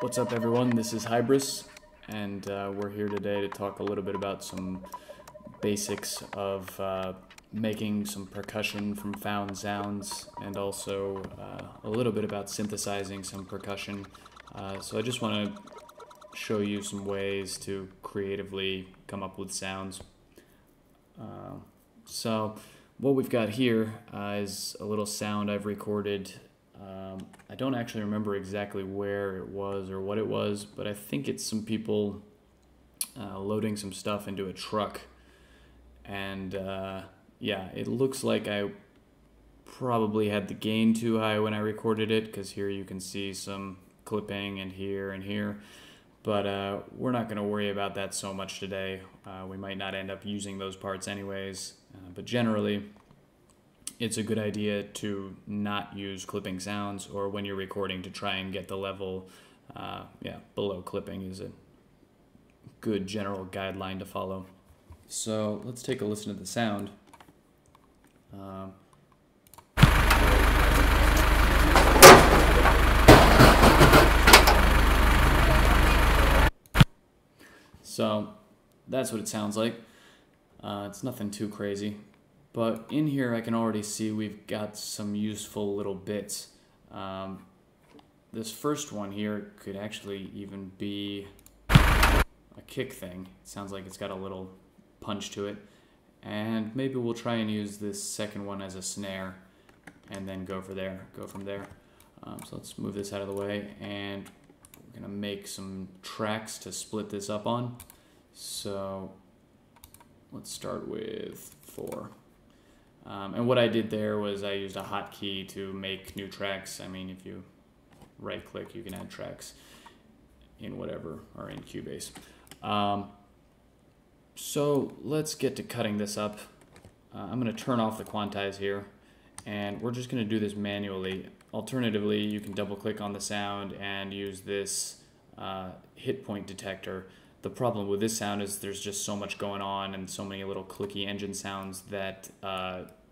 What's up everyone, this is Hybris, and we're here today to talk a little bit about some basics of making some percussion from found sounds, and also a little bit about synthesizing some percussion. So I just want to show you some ways to creatively come up with sounds. So what we've got here is a little sound I've recorded. I don't actually remember exactly where it was or what it was, but I think it's some people loading some stuff into a truck. And yeah, it looks like I probably had the gain too high when I recorded it, because here you can see some clipping and here. But we're not going to worry about that so much today. We might not end up using those parts anyways, but generally it's a good idea to not use clipping sounds, or when you're recording to try and get the level below clipping is a good general guideline to follow. So let's take a listen to the sound. So that's what it sounds like. It's nothing too crazy. But in here I can already see we've got some useful little bits. This first one here could actually even be a kick thing. It sounds like it's got a little punch to it. And maybe we'll try and use this second one as a snare and then go from there. So let's move this out of the way, and we're gonna make some tracks to split this up on. So let's start with 4. And what I did there was I used a hotkey to make new tracks. I mean, if you right click, you can add tracks in whatever, or in Cubase. So let's get to cutting this up. I'm going to turn off the quantize here, and we're just going to do this manually. Alternatively, you can double click on the sound and use this hit point detector. The problem with this sound is there's just so much going on and so many little clicky engine sounds that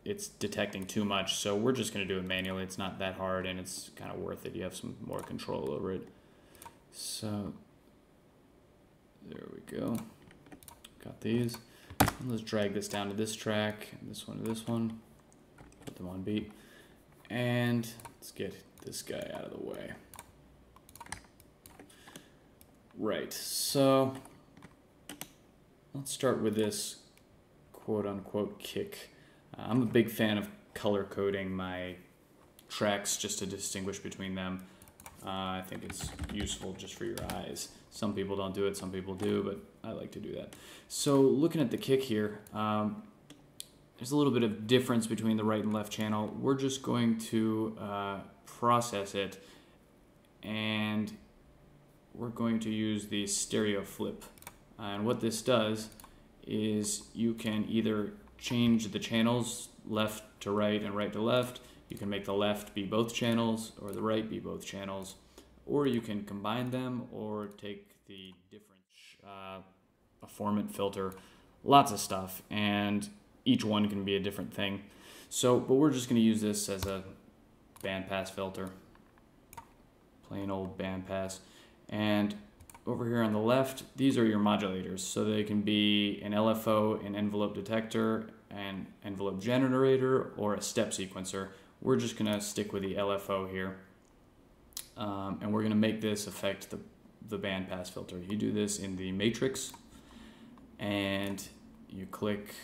it's detecting too much. So we're just going to do it manually. It's not that hard, and it's kind of worth it. You have some more control over it. So there we go. Got these. Let's drag this down to this track, and this one to this one. Put them on beat. And let's get this guy out of the way. Right, so let's start with this quote-unquote kick. I'm a big fan of color coding my tracks just to distinguish between them. I think it's useful just for your eyes. Some people don't do it, some people do, but I like to do that. So looking at the kick here, there's a little bit of difference between the right and left channel. We're just going to process it, and we're going to use the stereo flip. And what this does is you can either change the channels left to right and right to left. You can make the left be both channels or the right be both channels, or you can combine them or take the different a formant filter, lots of stuff, and each one can be a different thing. So, but we're just going to use this as a bandpass filter, plain old bandpass. And over here on the left, these are your modulators. So they can be an LFO, an envelope detector, an envelope generator, or a step sequencer. We're just going to stick with the LFO here. And we're going to make this affect the bandpass filter. You do this in the matrix, and you click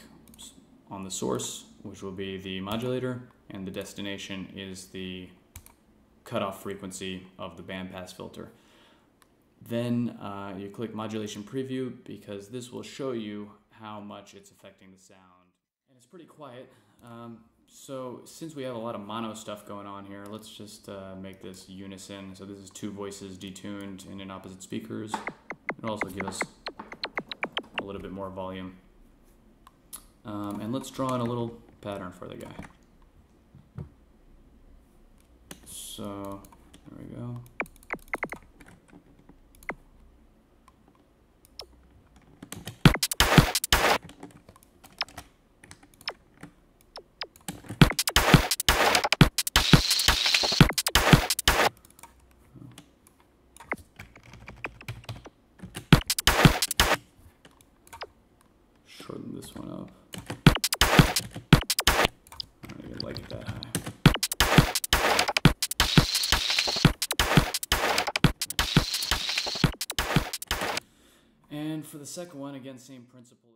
on the source, which will be the modulator, and the destination is the cutoff frequency of the bandpass filter. Then you click modulation preview, because this will show you how much it's affecting the sound. And it's pretty quiet. So since we have a lot of mono stuff going on here, let's just make this unison. So this is 2 voices detuned and in opposite speakers. It'll also give us a little bit more volume. And let's draw in a little pattern for the guy. So there we go. Shorten this one up. I don't even like it that high. And for the second one, again, same principle.